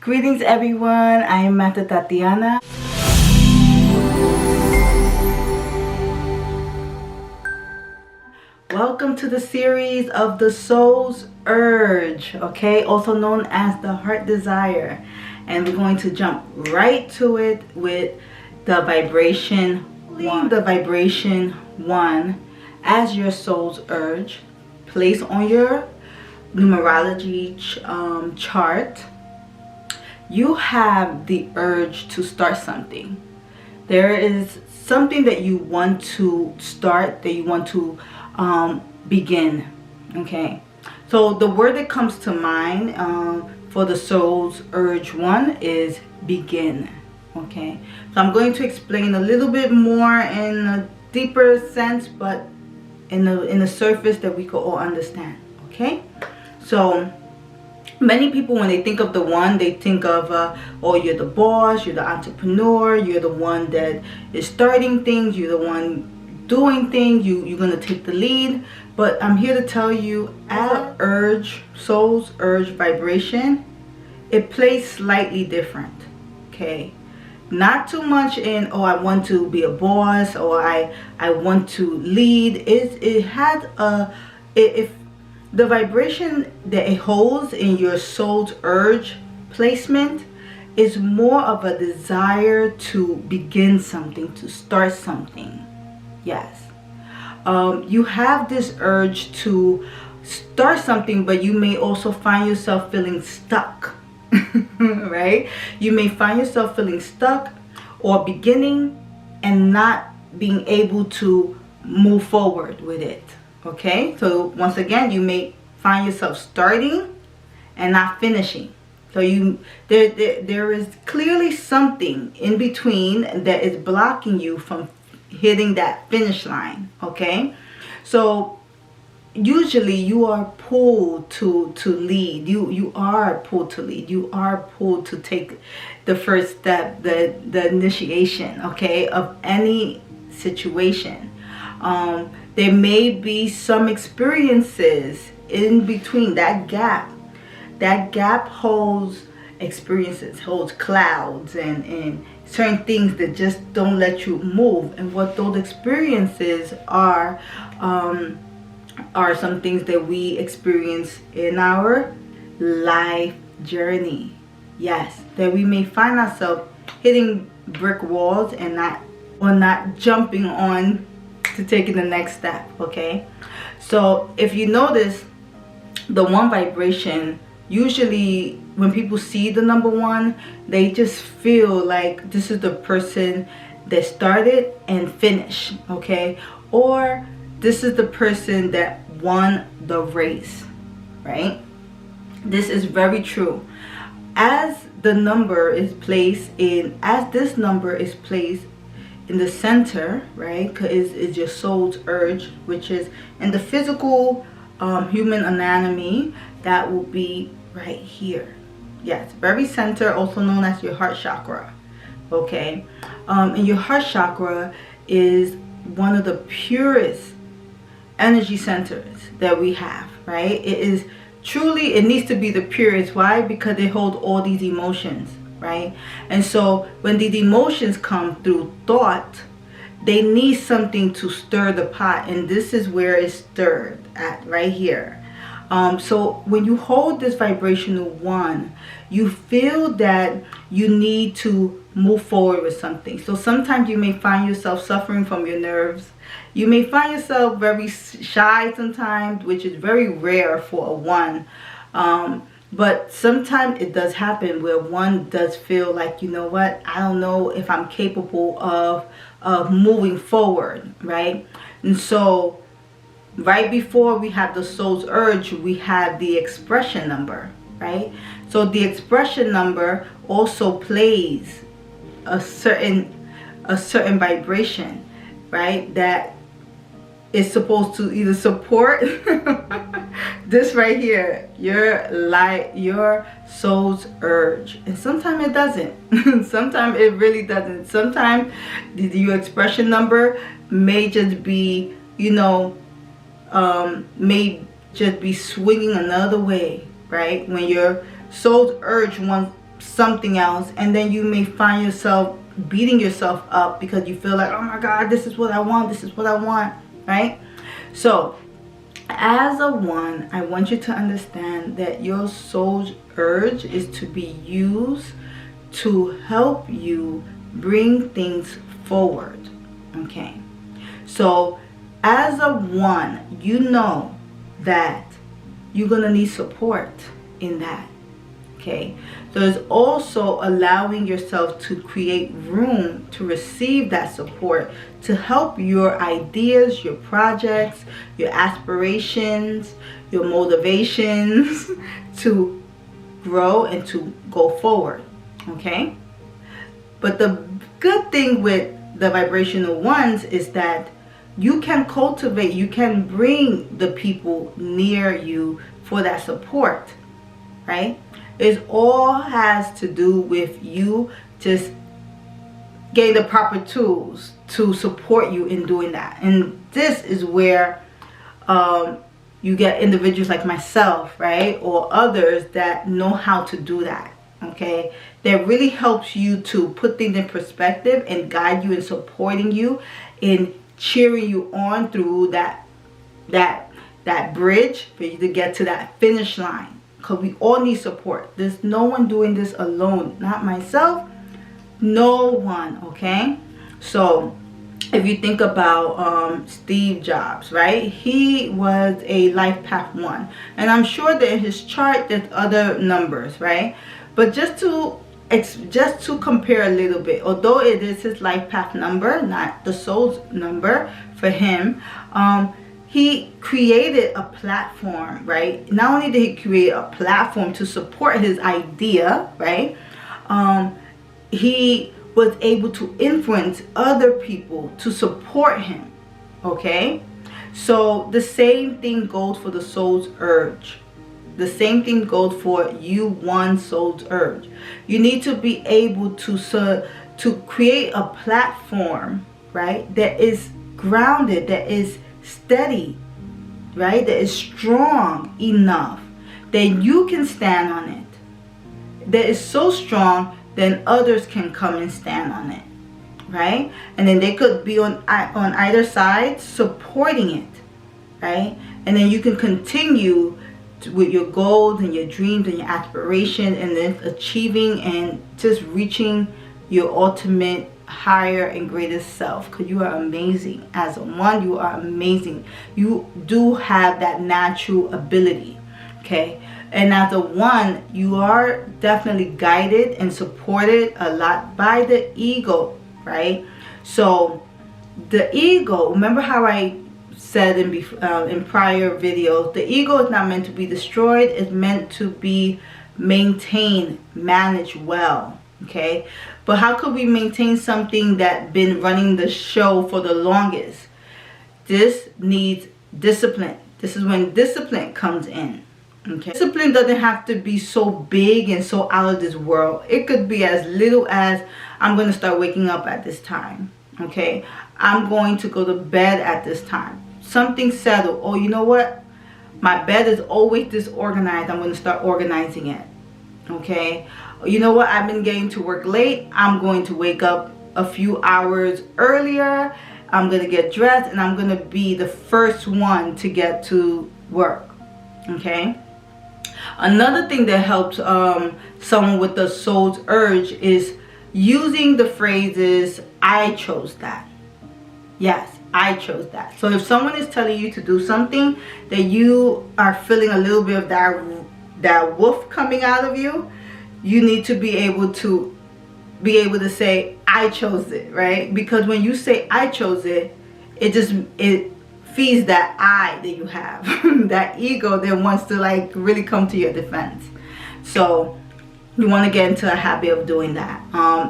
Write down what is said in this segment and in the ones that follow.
Greetings everyone, I am Mata Tatiana. Welcome to the series of the Soul's Urge, okay, also known as the Heart Desire. And we're going to jump right to it with the vibration 1. The vibration 1 as your soul's urge. Place on your numerology chart. You have the urge to start something. There is something that you want to start, that you want to begin. Okay, so the word that comes to mind for the soul's urge 1 is begin. Okay, so I'm going to explain a little bit more in a deeper sense, but in the surface that we could all understand. Okay, so many people, when they think of the 1, they think of oh, you're the boss, you're the entrepreneur, you're the one that is starting things, you're the one doing things, you're gonna take the lead. But I'm here to tell you, as urge, soul's urge vibration, it plays slightly different. Okay, not too much in, oh, I want to be a boss, or I want to lead. It has a, if the vibration that it holds in your soul's urge placement is more of a desire to begin something, to start something. Yes, you have this urge to start something, but you may also find yourself feeling stuck. Right? You may find yourself feeling stuck or beginning and not being able to move forward with it. Okay, so once again, you may find yourself starting and not finishing. So there is clearly something in between that is blocking you from hitting that finish line. Okay, so usually you are pulled to lead. You are pulled to lead. You are pulled to take the first step, the initiation, okay, of any situation. There may be some experiences in between. That gap holds experiences, holds clouds and certain things that just don't let you move. And what those experiences are some things that we experience in our life journey. Yes, that we may find ourselves hitting brick walls and not jumping on to taking the next step. Okay, so if you notice, the 1 vibration, usually when people see the number 1, they just feel like this is the person that started and finished. Okay, or this is the person that won the race, right? This is very true. As the number is placed in, as this number is placed in the center, right? Because it's your soul's urge, which is in the physical human anatomy, that will be right here. Yes, very center, also known as your heart chakra. Okay, and your heart chakra is one of the purest energy centers that we have, right? It is truly, it needs to be the purest. Why? Because they hold all these emotions, right? And so when these emotions come through thought, they need something to stir the pot, and this is where it's stirred at, right here. So when you hold this vibrational 1, you feel that you need to move forward with something. So sometimes you may find yourself suffering from your nerves. You may find yourself very shy sometimes, which is very rare for a 1. But sometimes it does happen where 1 does feel like, you know what, I don't know if I'm capable of moving forward, right? And so right before we have the soul's urge, we have the expression number, right? So the expression number also plays a certain vibration, right? That is supposed to either support this right here, your soul's urge, and sometimes it doesn't. Sometimes it really doesn't. Sometimes your expression number may just be, you know, may just be swinging another way, right? When your soul's urge wants something else, and then you may find yourself beating yourself up because you feel like, oh my God, this is what I want, this is what I want, right? So as a one, I want you to understand that your soul's urge is to be used to help you bring things forward. Okay, so as a one, you know that you're gonna need support in that. Okay, so it's also allowing yourself to create room to receive that support to help your ideas, your projects, your aspirations, your motivations to grow and to go forward. Okay, but the good thing with the vibrational ones is that you can cultivate, you can bring the people near you for that support, right? It all has to do with you just getting the proper tools to support you in doing that. And this is where you get individuals like myself, right, or others that know how to do that. Okay, that really helps you to put things in perspective and guide you and supporting you in cheering you on through that bridge for you to get to that finish line. Because we all need support. There's no one doing this alone. Not myself, no one. Okay, so if you think about Steve Jobs, right, he was a life path 1, and I'm sure that in his chart there's other numbers, right? But just to compare a little bit, although it is his life path number, not the soul's number for him, he created a platform, right? Not only did he create a platform to support his idea, right? He was able to influence other people to support him, okay? So the same thing goes for the soul's urge. The same thing goes for you, one soul's urge. You need to be able to create a platform, right, that is grounded, that is steady, right, that is strong enough that you can stand on it, that is so strong then others can come and stand on it, right? And then they could be on either side supporting it, right? And then you can continue with your goals and your dreams and your aspirations, and then achieving and just reaching your ultimate higher and greatest self, because you are amazing. As a one, you are amazing. You do have that natural ability, okay? And as a one, you are definitely guided and supported a lot by the ego, right? So the ego, remember how I said in prior videos, the ego is not meant to be destroyed. It's meant to be maintained, managed well, okay? But how could we maintain something that's been running the show for the longest? This needs discipline. This is when discipline comes in. Okay. Discipline doesn't have to be so big and so out of this world. It could be as little as, I'm going to start waking up at this time. Okay. I'm going to go to bed at this time. Something settled. Oh, you know what? My bed is always disorganized. I'm going to start organizing it. Okay. You know what? I've been getting to work late. I'm going to wake up a few hours earlier. I'm going to get dressed and I'm going to be the first one to get to work. Okay. Another thing that helps someone with the soul's urge is using the phrases, I chose that. Yes, I chose that. So if someone is telling you to do something that you are feeling a little bit of that wolf coming out of you, you need to be able to say, I chose it, right? Because when you say I chose it, it feeds that I that you have, that ego that wants to like really come to your defense. So you want to get into a habit of doing that.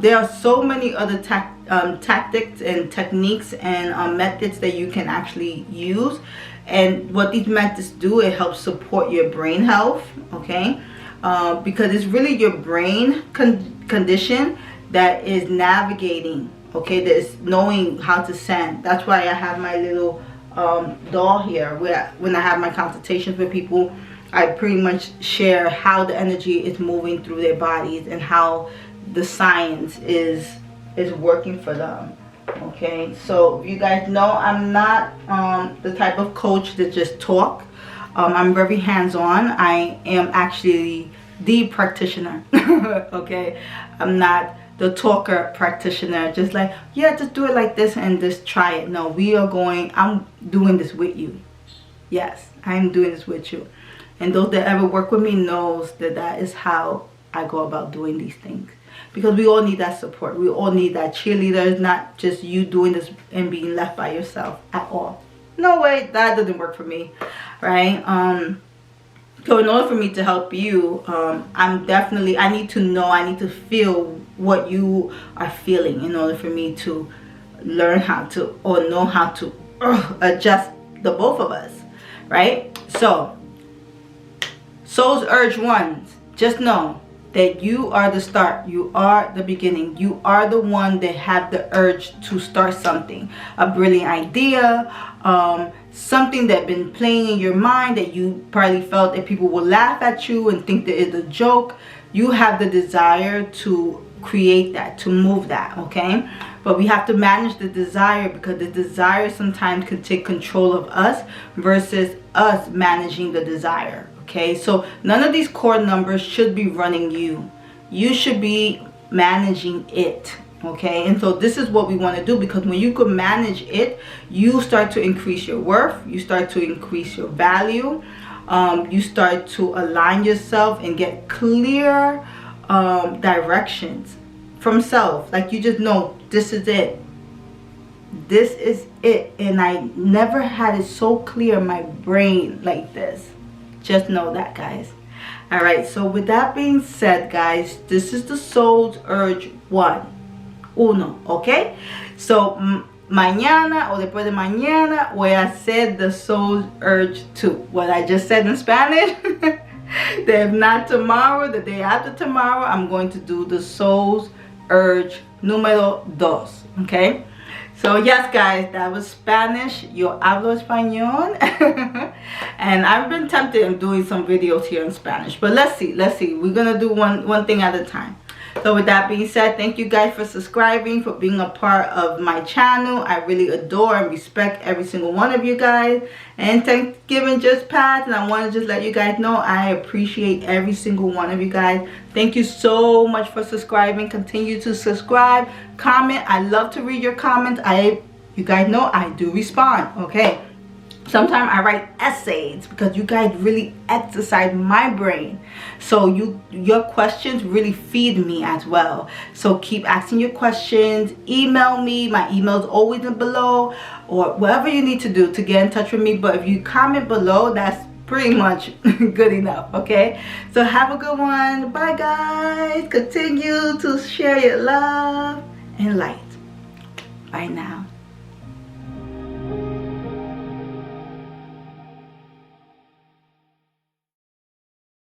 There are so many other tactics and techniques and methods that you can actually use. And what these methods do, it helps support your brain health, okay? Because it's really your brain condition that is navigating, okay, that is knowing how to send. That's why I have my little doll here, where when I have my consultations with people, I pretty much share how the energy is moving through their bodies and how the science is working for them. Okay, so you guys know I'm not the type of coach that just talk. I'm very hands-on. I am actually the practitioner. Okay, I'm not the talker practitioner, just like, yeah, just do it like this and just try it. No, I'm doing this with you. Yes, I'm doing this with you. And those that ever work with me knows that that is how I go about doing these things. Because we all need that support. We all need that cheerleader. It's not just you doing this and being left by yourself at all. No way, that doesn't work for me, right? So in order for me to help you, I need to know, I need to feel what you are feeling in order for me to learn how to, or know how to adjust the both of us, right? So, Soul's Urge ones, just know that you are the start, you are the beginning, you are the one that have the urge to start something, a brilliant idea, something that been playing in your mind that you probably felt that people will laugh at you and think that it's a joke. You have the desire to create that, to move that, okay? But we have to manage the desire, because the desire sometimes can take control of us versus us managing the desire. Okay, so none of these core numbers should be running you. You should be managing it. Okay, and so this is what we want to do, because when you can manage it, you start to increase your worth, you start to increase your value, you start to align yourself and get clear directions from self. Like, you just know this is it. This is it. And I never had it so clear in my brain like this. Just know that, guys. All right, so with that being said, guys, this is the Soul's Urge 1. Uno, okay? So mañana o después de mañana voy a hacer the Soul's Urge 2. What I just said in Spanish. If not tomorrow, the day after tomorrow, I'm going to do the Soul's Urge número 2. Okay? So yes, guys, that was Spanish. Yo hablo español. And I've been tempted in doing some videos here in Spanish. But let's see. We're going to do one thing at a time. So with that being said, thank you guys for subscribing, for being a part of my channel. I really adore and respect every single one of you guys. And Thanksgiving just passed, and I want to just let you guys know I appreciate every single one of you guys. Thank you so much for subscribing. Continue to subscribe, comment. I love to read your comments. You guys know I do respond, okay? Sometimes I write essays because you guys really exercise my brain. So your questions really feed me as well. So keep asking your questions. Email me. My email is always below, or whatever you need to do to get in touch with me. But if you comment below, that's pretty much good enough, okay? So have a good one. Bye, guys. Continue to share your love and light. Bye now.